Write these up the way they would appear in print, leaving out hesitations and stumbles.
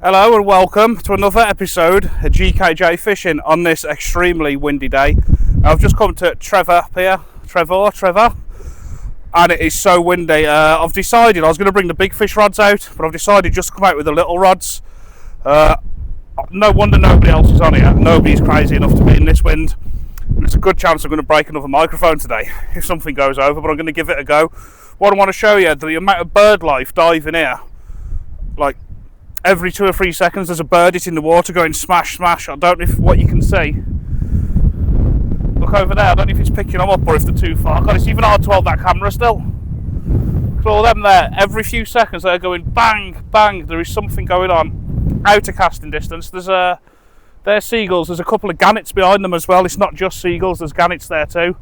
Hello and welcome to another episode of GKJ Fishing on this extremely windy day. I've just come to Trevor, and it is so windy. I've decided I was going to bring the big fish rods out, but I've decided just to come out with the little rods. No wonder nobody else is on here. Nobody's crazy enough to be in this wind. And it's a good chance I'm going to break another microphone today if something goes over, but I'm going to give it a go. What I want to show you, the amount of bird life diving here. Like, every 2 or 3 seconds there's a bird hitting the water going smash smash. I don't know what you can see. Look over there, I don't know if it's picking them up or if they're too far. God, it's even hard to hold that camera still. Look at all them there, every few seconds they're going bang bang. There is something going on out of casting distance. There's seagulls, there's a couple of gannets behind them as well. It's not just seagulls, there's gannets there too.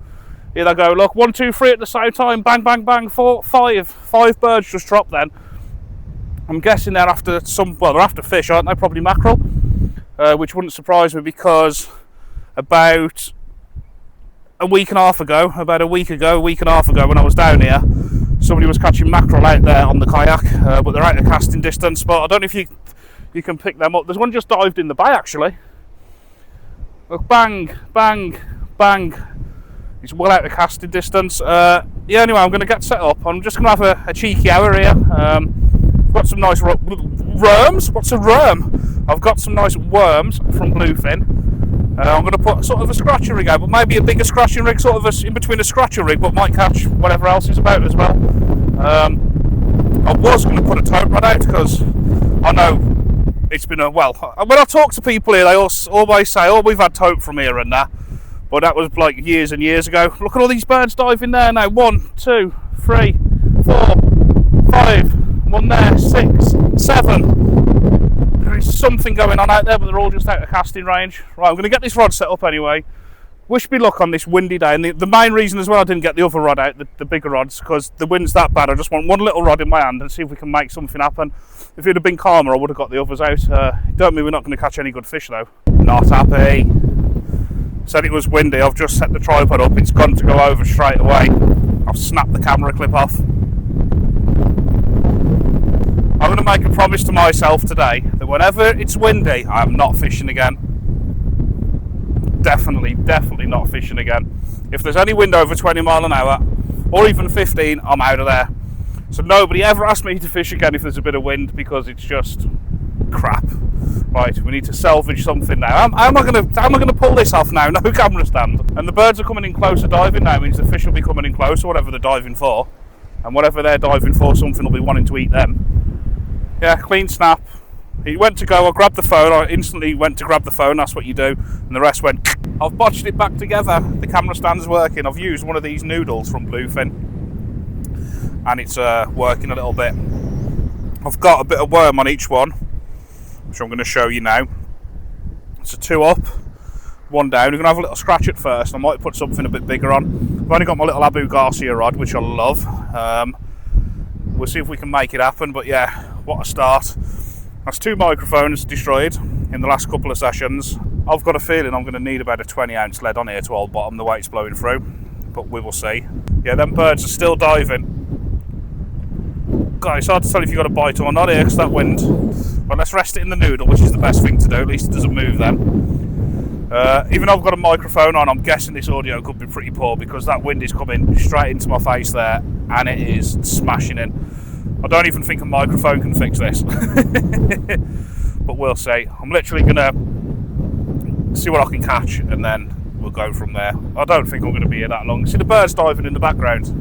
Here they go, look, 1, 2, 3 at the same time, bang bang bang. 4, 5 birds just dropped then. I'm guessing they're after they're after fish, aren't they? Probably mackerel, which wouldn't surprise me because about a week and a half ago, when I was down here, somebody was catching mackerel out there on the kayak, but they're out of casting distance. But I don't know if you can pick them up. There's one just dived in the bay actually. Look, bang, bang, bang. It's well out of casting distance. Yeah, anyway, I'm going to get set up. I'm just going to have a cheeky hour here. Got some nice worms. What's a worm? I've got some nice worms from Bluefin. I'm going to put sort of a scratcher rig out, but maybe a bigger scratching rig, sort of in between a scratcher rig, but might catch whatever else is about as well. I was going to put a tote rod out because I know it's been when I talk to people here, they always say, "Oh, we've had tote from here and that," but that was like years and years ago. Look at all these birds diving there now. 1, 2, 3, 4, 5. One there, 6, 7. There is something going on out there, but they're all just out of casting range. Right, I'm going to get this rod set up anyway. Wish me luck on this windy day. And the main reason as well I didn't get the other rod out, the bigger rods, because the wind's that bad. I just want one little rod in my hand and see if we can make something happen. If it had been calmer, I would have got the others out. Don't mean we're not going to catch any good fish though. Not happy. Said it was windy. I've just set the tripod up. It's gone to go over straight away. I've snapped the camera clip off. I'm going to make a promise to myself today that whenever it's windy, I'm not fishing again. Definitely not fishing again. If there's any wind over 20 mile an hour, or even 15, I'm out of there. So nobody ever asks me to fish again if there's a bit of wind, because it's just crap. Right, we need to salvage something now. How am I going to pull this off now? No camera stand. And the birds are coming in closer diving now, means the fish will be coming in closer, whatever they're diving for. And whatever they're diving for, something will be wanting to eat them. Yeah, clean snap. He went to go, I grabbed the phone, I instantly went to grab the phone, that's what you do, and the rest went. I've botched it back together, the camera stand's working. I've used one of these noodles from Bluefin, and it's working a little bit. I've got a bit of worm on each one, which I'm going to show you now. It's a 2 up, 1 down. We're going to have a little scratch at first. I might put something a bit bigger on. I've only got my little Abu Garcia rod, which I love. We'll see if we can make it happen, but yeah, what a start. That's 2 microphones destroyed in the last couple of sessions. I've got a feeling I'm going to need about a 20-ounce lead on here to hold bottom the way it's blowing through, but we will see. Yeah, them birds are still diving. God, it's hard to tell if you've got a bite or not here because that wind. But let's rest it in the noodle, which is the best thing to do, at least it doesn't move then. Even though I've got a microphone on, I'm guessing this audio could be pretty poor because that wind is coming straight into my face there and it is smashing in. I don't even think a microphone can fix this. But we'll see. I'm literally going to see what I can catch and then we'll go from there. I don't think I'm going to be here that long. See the birds diving in the background.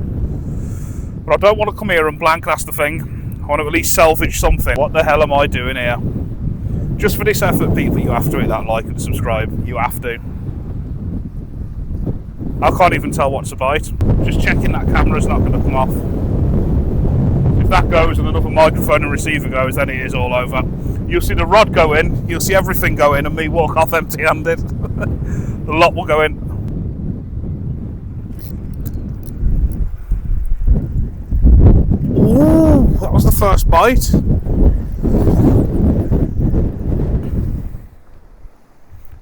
But I don't want to come here and blank, that's the thing. I want to at least salvage something. What the hell am I doing here? Just for this effort, people, you have to hit that like and subscribe. You have to. I can't even tell what's a bite. Just checking that camera's not going to come off. If that goes and another microphone and receiver goes, then it is all over. You'll see the rod go in, you'll see everything go in, and me walk off empty-handed. The lot will go in. Ooh, that was the first bite.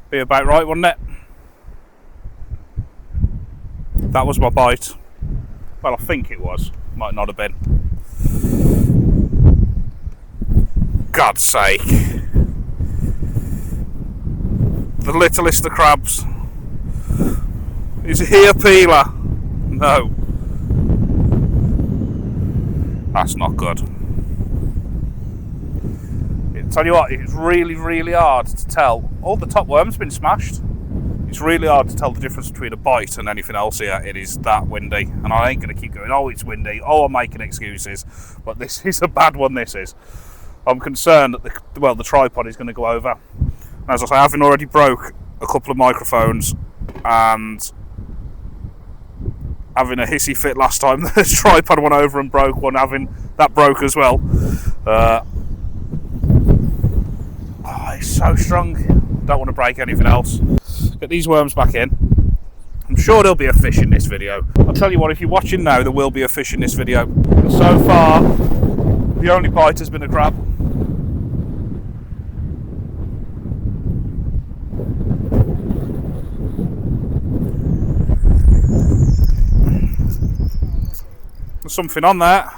Be about right, wouldn't it? That was my bite. Well, I think it was. Might not have been. God's sake. The littlest of crabs. Is he a peeler? No. That's not good. Tell you what, it's really, really hard to tell. All the top worm's been smashed. It's really hard to tell the difference between a bite and anything else here. It is that windy, and I ain't going to keep going, oh, it's windy, oh, I'm making excuses. But this is a bad one, this is. I'm concerned that the tripod is going to go over. And as I say, having already broke a couple of microphones and having a hissy fit last time, the tripod went over and broke one, having that broke as well. Oh, it's so strong. Don't want to break anything else. Get these worms back in. I'm sure there'll be a fish in this video. I'll tell you what, if you're watching now, there will be a fish in this video. But so far, the only bite has been a crab. There's something on there.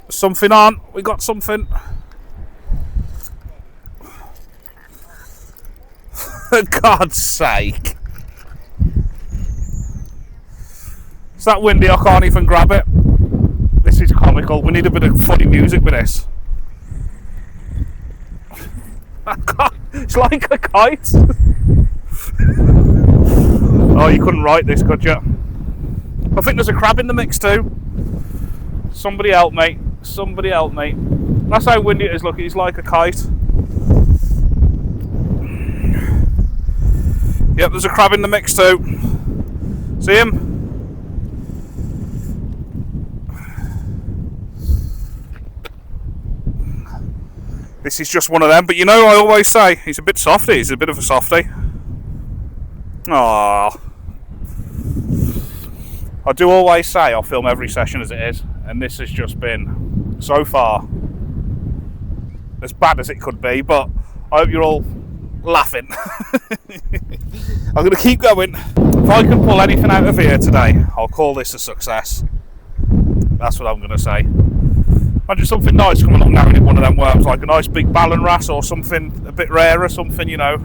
There's something on. We got something. For God's sake. It's that windy I can't even grab it. This is comical. We need a bit of funny music with this. It's like a kite. Oh, you couldn't write this, could you? I think there's a crab in the mix too. Somebody help me. Somebody help me. That's how windy it is. Look, he's like a kite. Yep, there's a crab in the mix too. See him? This is just one of them, but you know I always say, he's a bit softy, he's a bit of a softy. Aww. I do always say I'll film every session as it is, and this has just been, so far, as bad as it could be, but I hope you're all laughing. I'm going to keep going. If I can pull anything out of here today, I'll call this a success. That's what I'm going to say. Imagine something nice coming along now and hit one of them worms, like a nice big Ballon wrasse or something a bit rarer, something, you know.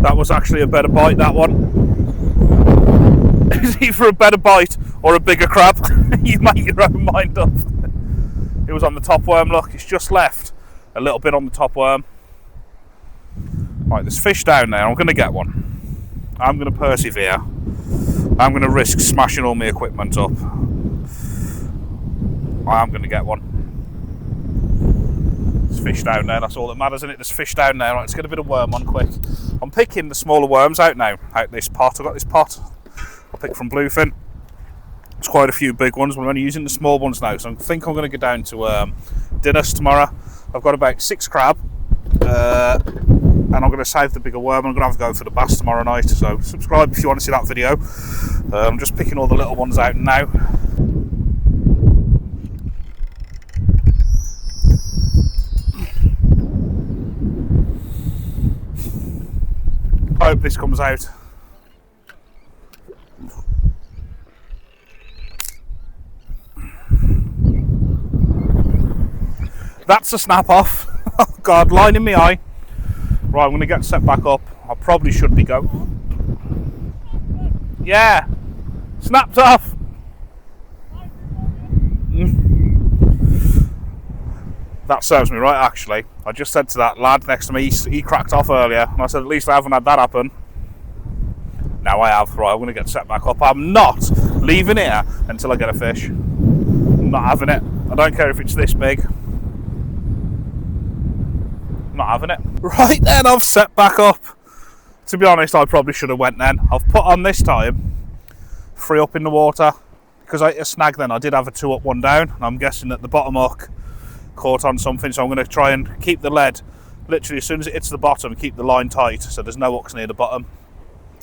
That was actually a better bite, that one. Is either a better bite or a bigger crab. You make your own mind up. It was on the top worm, look, it's just left a little bit on the top worm. Right, there's fish down there. I'm going to get one. I'm going to persevere. I'm going to risk smashing all my equipment up. I am going to get one. There's fish down there, that's all that matters, isn't it? There's fish down there. Right, let's get a bit of worm on quick. I'm picking the smaller worms out now, out this pot. I've got this pot I'll pick from Bluefin. There's quite a few big ones, but I'm only using the small ones now, so I think I'm going to go down to Dinas tomorrow. I've got about 6 crab, and I'm going to save the bigger worm. I'm going to have to go for the bass tomorrow night, so subscribe if you want to see that video. I'm just picking all the little ones out now. I hope this comes out. That's a snap off. Oh God, line in my eye. Right, I'm going to get set back up. I probably should be go. Yeah, snapped off. That serves me right, actually. I just said to that lad next to me, he cracked off earlier, and I said, at least I haven't had that happen. Now I have. Right, I'm going to get set back up. I'm not leaving here until I get a fish. I'm not having it. I don't care if it's this big. Not having it. Right then, I've set back up. To be honest, I probably should have went then. I've put on this time 3 up in the water because I hit a snag then. I did have a 2 up, 1 down, and I'm guessing that the bottom hook caught on something, so I'm going to try and keep the lead literally as soon as it hits the bottom, keep the line tight so there's no hooks near the bottom.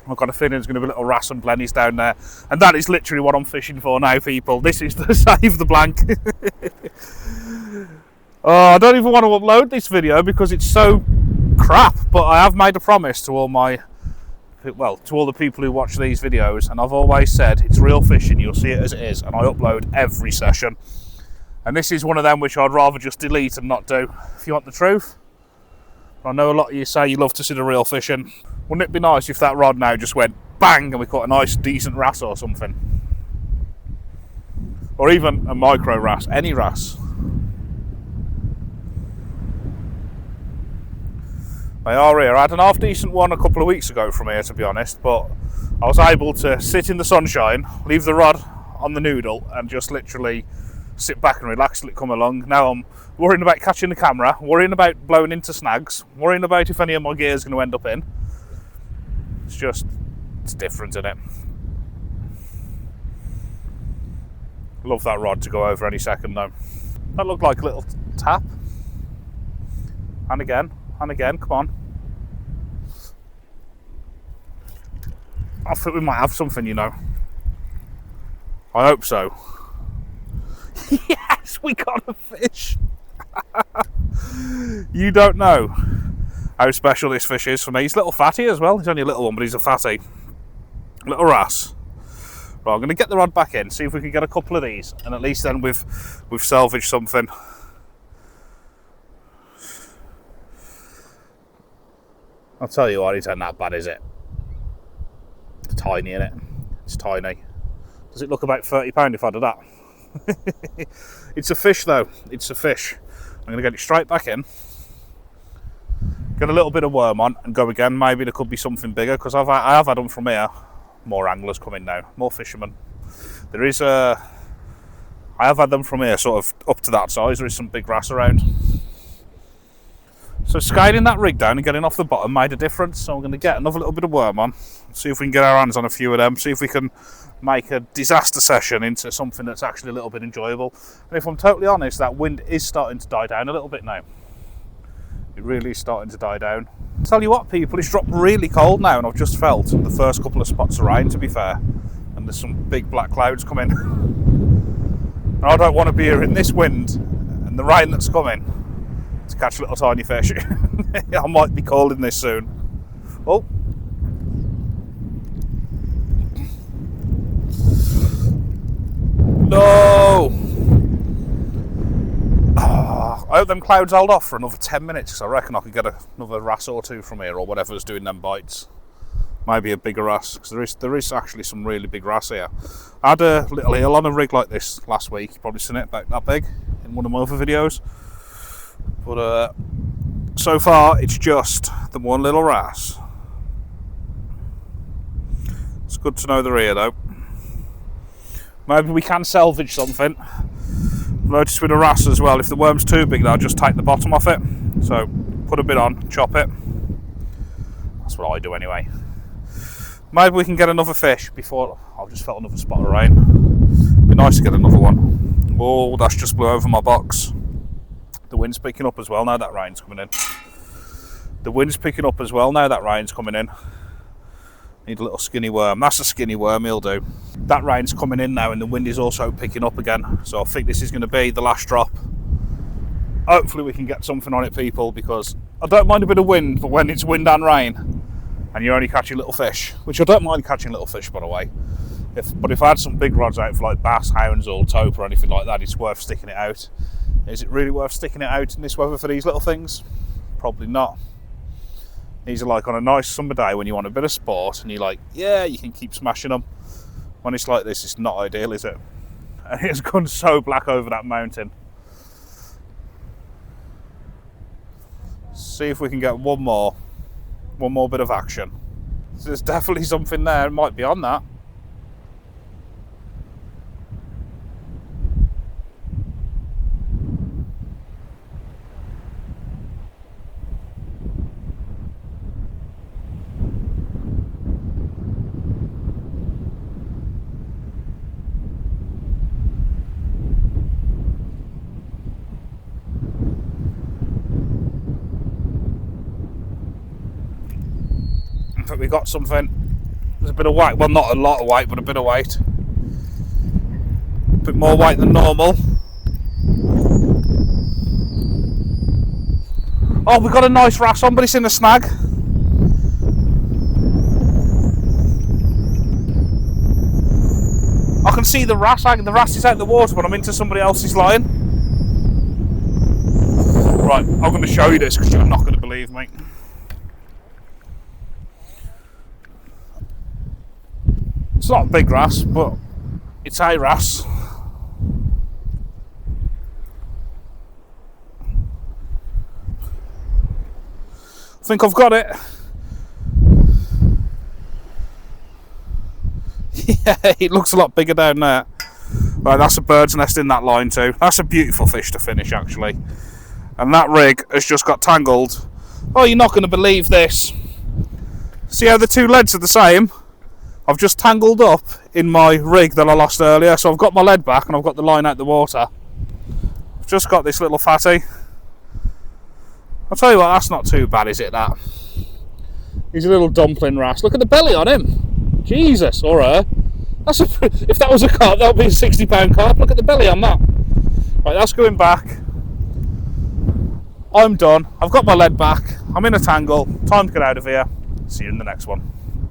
I've got a feeling there's going to be little wrasse and blennies down there, and that is literally what I'm fishing for now, people. This is to save the blank. Oh, I don't even want to upload this video because it's so crap, but I have made a promise to all my well, to all the people who watch these videos, and I've always said it's real fishing, you'll see it as it is, and I upload every session. And this is one of them which I'd rather just delete and not do, if you want the truth. I know a lot of you say you love to see the real fishing. Wouldn't it be nice if that rod now just went bang and we caught a nice decent wrasse or something? Or even a micro wrasse, any wrasse. They are here. I had an half decent one a couple of weeks ago from here, to be honest, but I was able to sit in the sunshine, leave the rod on the noodle and just literally sit back and relax, let it come along. Now I'm worrying about catching the camera, worrying about blowing into snags, worrying about if any of my gear is going to end up in. It's different, isn't it? Love that rod to go over any second though. That looked like a little tap. And again, come on. I think we might have something, you know. I hope so. Yes, we got a fish. You don't know how special this fish is for me. He's a little fatty as well. He's only a little one, but he's a fatty. Little wrasse. Right, I'm going to get the rod back in, see if we can get a couple of these, and at least then we've salvaged something. I'll tell you what, it ain't that bad, is it? It's tiny, isn't it? It's tiny. Does it look about £30 if I do that? It's a fish though, it's a fish. I'm going to get it straight back in, get a little bit of worm on and go again. Maybe there could be something bigger, because I have had them from here. More anglers coming now, more fishermen. I have had them from here sort of up to that size. There is some big wrasse around. So scaling that rig down and getting off the bottom made a difference. So I'm going to get another little bit of worm on, see if we can get our hands on a few of them, see if we can make a disaster session into something that's actually a little bit enjoyable. And if I'm totally honest, that wind is starting to die down a little bit now. It really is starting to die down. Tell you what, people, it's dropped really cold now, and I've just felt the first couple of spots of rain, to be fair. And there's some big black clouds coming. And I don't want to be here in this wind and the rain that's coming to catch little tiny fish. I might be calling this soon. Oh. No! I hope them clouds hold off for another 10 minutes, because I reckon I could get another wrasse or two from here, or whatever's doing them bites. Maybe a bigger wrasse, because there is actually some really big wrasse here. I had a little eel on a rig like this last week. You've probably seen it about that big in one of my other videos. But so far, it's just the one little wrasse. It's good to know they're here though. Maybe we can salvage something. Notice with a wrasse as well, if the worm's too big, I'll just take the bottom off it. So put a bit on, chop it. That's what I do anyway. Maybe we can get another fish before. I've just felt another spot of rain. Be nice to get another one. Oh, that's just blew over my box. The wind's picking up as well now that rain's coming in. The wind's picking up as well now that rain's coming in. Need a little skinny worm. That's a skinny worm, he'll do. That rain's coming in now and the wind is also picking up again. So I think this is going to be the last drop. Hopefully we can get something on it, people, because I don't mind a bit of wind, but when it's wind and rain and you're only catching little fish, which I don't mind catching little fish, by the way. But if I had some big rods out for like bass, hounds or tope or anything like that, it's worth sticking it out. Is it really worth sticking it out in this weather for these little things? Probably not. These are like on a nice summer day when you want a bit of sport and you're like, yeah, you can keep smashing them. When it's like this, it's not ideal, is it? And it's gone so black over that mountain. See if we can get one more bit of action. So there's definitely something there. It might be on that. We got something. There's a bit of weight, well, not a lot of weight, but a bit of weight. A bit more weight than normal. Oh, we got a nice wrasse on, but it's in a snag. see the wrasse. The wrasse is out in the water when I'm into somebody else's line. Right, I'm going to show you this because you're not going to believe me. It's not a big wrasse, but it's a wrasse. I think I've got it. Yeah, it looks a lot bigger down there. Right, that's a bird's nest in that line too. That's a beautiful fish to finish, actually. And that rig has just got tangled. Oh, you're not going to believe this. See how the two leads are the same? I've just tangled up in my rig that I lost earlier. So I've got my lead back and I've got the line out the water. I've just got this little fatty. I'll tell you what, that's not too bad, is it, that? He's a little dumpling wrasse. Look at the belly on him. Jesus, or her. That's if that was a carp, that would be a £60 carp. Look at the belly on that. Right, that's going back. I'm done. I've got my lead back. I'm in a tangle. Time to get out of here. See you in the next one.